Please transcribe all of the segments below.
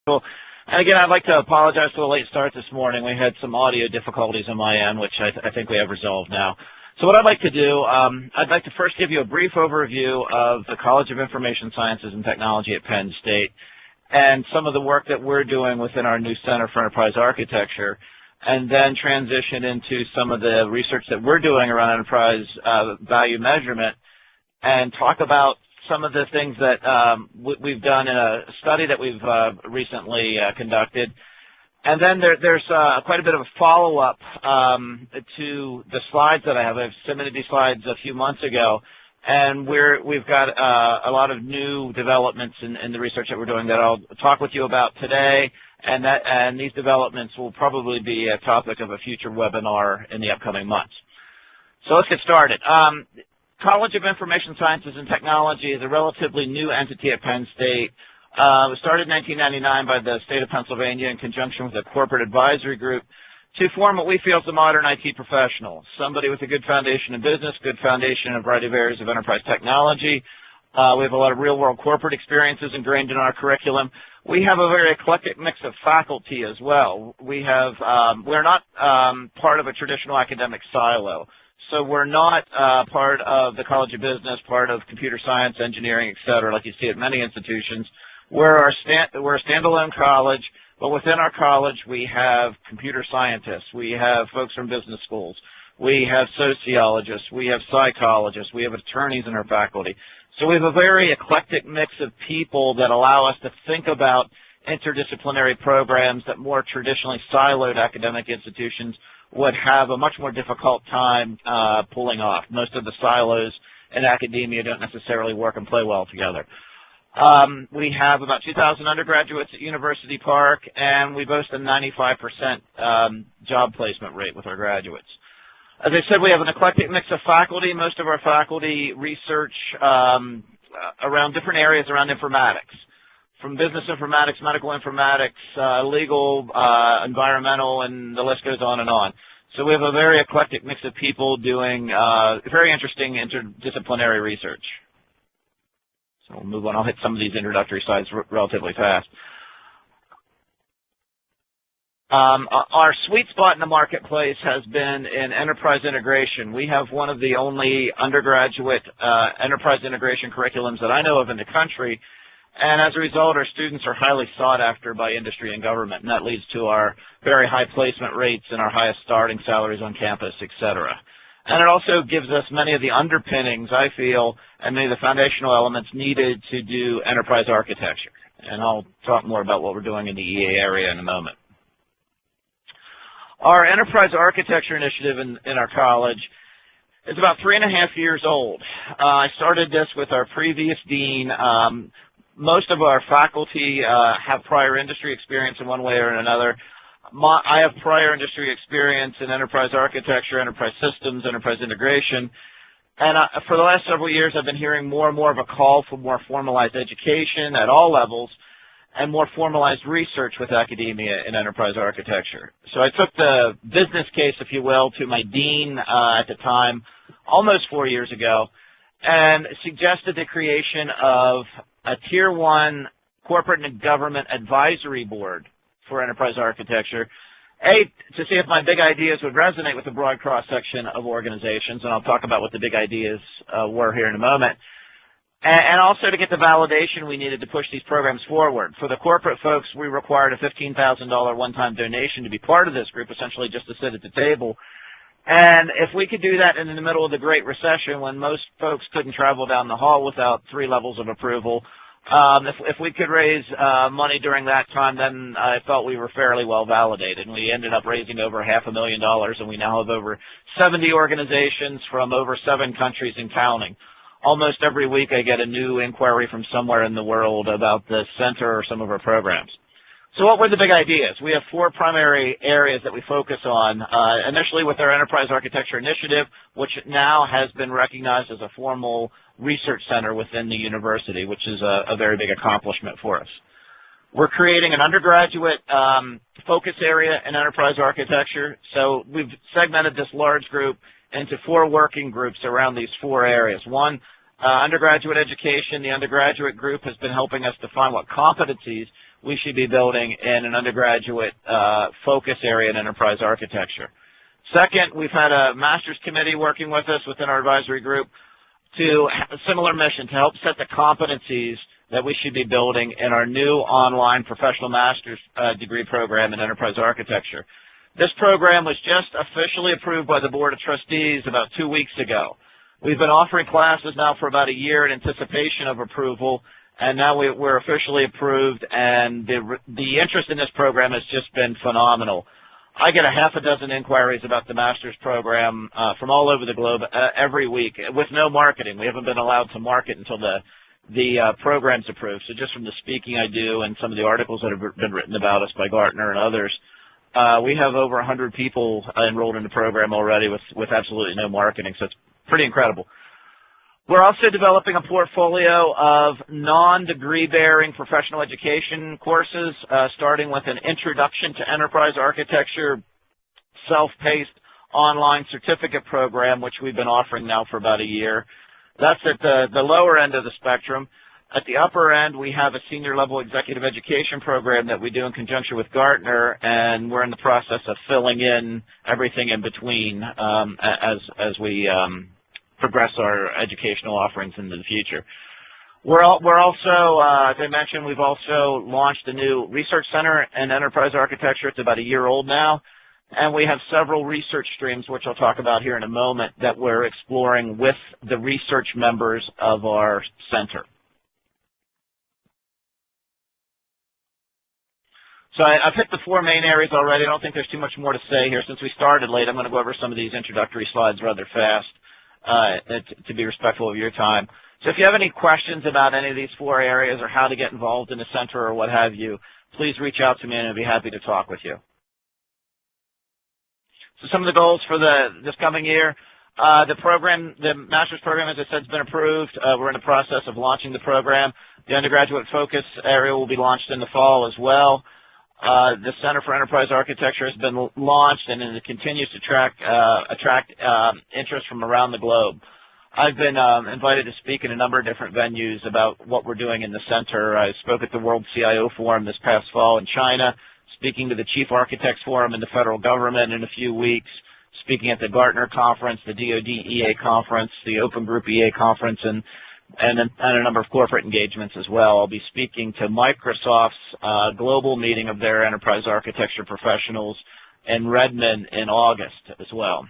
And again, I'd like to apologize for the late start this morning. We had some audio difficulties on my end, which I think we have resolved now. So what I'd like to do, I'd like to first give you a brief overview of the College of Information Sciences and Technology at Penn State and some of the work that we're doing within our new Center for Enterprise Architecture, and then transition into some of the research that we're doing around enterprise value measurement, and talk about some of the things that we've done in a study that we've recently conducted. And then there's quite a bit of a follow-up to the slides that I have. I've submitted these slides a few months ago, and we've got a lot of new developments in the research that we're doing that I'll talk with you about today, and these developments will probably be a topic of a future webinar in the upcoming months. So let's get started. College of Information Sciences and Technology is a relatively new entity at Penn State. It was started in 1999 by the state of Pennsylvania in conjunction with a corporate advisory group to form what we feel is a modern IT professional, somebody with a good foundation in business, good foundation in a variety of areas of enterprise technology. We have a lot of real-world corporate experiences ingrained in our curriculum. We have a very eclectic mix of faculty as well. We're not part of a traditional academic silo. So we're not part of the College of Business, part of computer science, engineering, et cetera, like you see at many institutions. We're a standalone college, but within our college we have computer scientists, we have folks from business schools, we have sociologists, we have psychologists, we have attorneys in our faculty. So we have a very eclectic mix of people that allow us to think about interdisciplinary programs that more traditionally siloed academic institutions would have a much more difficult time pulling off. Most of the silos in academia don't necessarily work and play well together. We have about 2,000 undergraduates at University Park, and we boast a 95% job placement rate with our graduates. As I said, we have an eclectic mix of faculty. Most of our faculty research around different areas around informatics, from business informatics, medical informatics, legal, environmental, and the list goes on and on. So we have a very eclectic mix of people doing very interesting interdisciplinary research. So we'll move on. I'll hit some of these introductory slides relatively fast. Our sweet spot in the marketplace has been in enterprise integration. We have one of the only undergraduate enterprise integration curriculums that I know of in the country, and as a result, our students are highly sought after by industry and government, and that leads to our very high placement rates and our highest starting salaries on campus, et cetera. And it also gives us many of the underpinnings, I feel, and many of the foundational elements needed to do enterprise architecture. And I'll talk more about what we're doing in the EA area in a moment. Our enterprise architecture initiative in our college is about 3.5 years old. I started this with our previous dean. Most of our faculty have prior industry experience in one way or another. I have prior industry experience in enterprise architecture, enterprise systems, enterprise integration. And for the last several years, I've been hearing more and more of a call for more formalized education at all levels and more formalized research with academia in enterprise architecture. So I took the business case, if you will, to my dean at the time, almost 4 years ago, and suggested the creation of a Tier 1 corporate and government advisory board for enterprise architecture, to see if my big ideas would resonate with a broad cross-section of organizations, and I'll talk about what the big ideas were here in a moment, and also to get the validation we needed to push these programs forward. For the corporate folks, we required a $15,000 one-time donation to be part of this group, essentially just to sit at the table. And if we could do that in the middle of the Great Recession, when most folks couldn't travel down the hall without 3 levels of approval, if we could raise money during that time, then I felt we were fairly well validated. And we ended up raising over $500,000, and we now have over 70 organizations from over 7 countries and counting. Almost every week I get a new inquiry from somewhere in the world about the center or some of our programs. So what were the big ideas? We have 4 primary areas that we focus on, initially with our Enterprise Architecture Initiative, which now has been recognized as a formal research center within the university, which is a very big accomplishment for us. We're creating an undergraduate focus area in enterprise architecture. So we've segmented this large group into 4 working groups around these 4 areas. One, undergraduate education. The undergraduate group has been helping us define what competencies we should be building in an undergraduate focus area in enterprise architecture. Second, we've had a master's committee working with us within our advisory group to have a similar mission to help set the competencies that we should be building in our new online professional master's degree program in enterprise architecture. This program was just officially approved by the Board of Trustees about 2 weeks ago. We've been offering classes now for about a year in anticipation of approval, and now we're officially approved, and the interest in this program has just been phenomenal. I get a half a dozen inquiries about the master's program from all over the globe every week with no marketing. We haven't been allowed to market until the program's approved. So just from the speaking I do and some of the articles that have been written about us by Gartner and others, we have over 100 people enrolled in the program already with absolutely no marketing, so it's pretty incredible. We're also developing a portfolio of non-degree bearing professional education courses, starting with an introduction to enterprise architecture, self-paced online certificate program, which we've been offering now for about a year. That's at the lower end of the spectrum. At the upper end, we have a senior level executive education program that we do in conjunction with Gartner, and we're in the process of filling in everything in between as we progress our educational offerings into the future. We're also, as I mentioned, we've also launched a new research center in enterprise architecture. It's about a year old now, and we have several research streams, which I'll talk about here in a moment, that we're exploring with the research members of our center. So I've hit the 4 main areas already. I don't think there's too much more to say here. Since we started late, I'm going to go over some of these introductory slides rather fast to be respectful of your time. So if you have any questions about any of these 4 areas or how to get involved in the center or what have you, please reach out to me and I'd be happy to talk with you. So some of the goals for this coming year. The master's program, as I said, has been approved. We're in the process of launching the program. The undergraduate focus area will be launched in the fall as well. The Center for Enterprise Architecture has been launched, and it continues to attract interest from around the globe. I've been invited to speak in a number of different venues about what we're doing in the center. I spoke at the World CIO Forum this past fall in China, speaking to the Chief Architects Forum in the federal government in a few weeks, speaking at the Gartner Conference, the DoD EA Conference, the Open Group EA Conference, and a number of corporate engagements as well. I'll be speaking to Microsoft's global meeting of their enterprise architecture professionals in Redmond in August as well.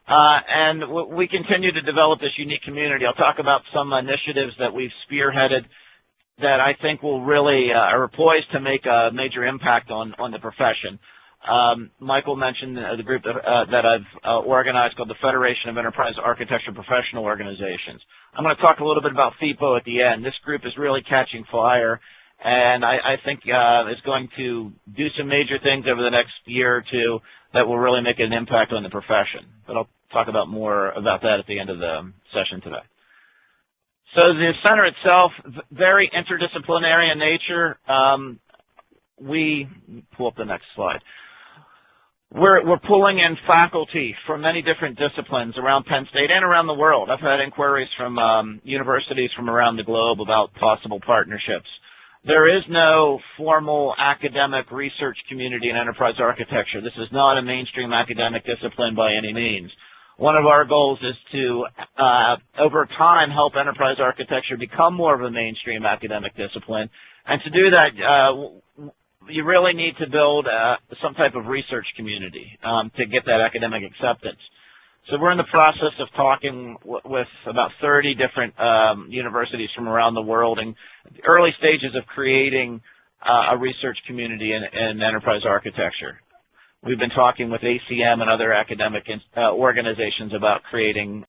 And we continue to develop this unique community. I'll talk about some initiatives that we've spearheaded that I think will really are poised to make a major impact on the profession. Michael mentioned the group that I've organized called the Federation of Enterprise Architecture Professional Organizations. I'm going to talk a little bit about FEPO at the end. This group is really catching fire, and I think is going to do some major things over the next year or two that will really make an impact on the profession. But I'll talk about more about that at the end of the session today. So the center itself, very interdisciplinary in nature. We pull up the next slide. We're pulling in faculty from many different disciplines around Penn State and around the world. I've had inquiries from universities from around the globe about possible partnerships. There is no formal academic research community in enterprise architecture. This is not a mainstream academic discipline by any means. One of our goals is to, over time, help enterprise architecture become more of a mainstream academic discipline. And to do that, you really need to build some type of research community to get that academic acceptance. So we're in the process of talking with about 30 different universities from around the world in the early stages of creating a research community in enterprise architecture. We've been talking with ACM and other academic organizations about creating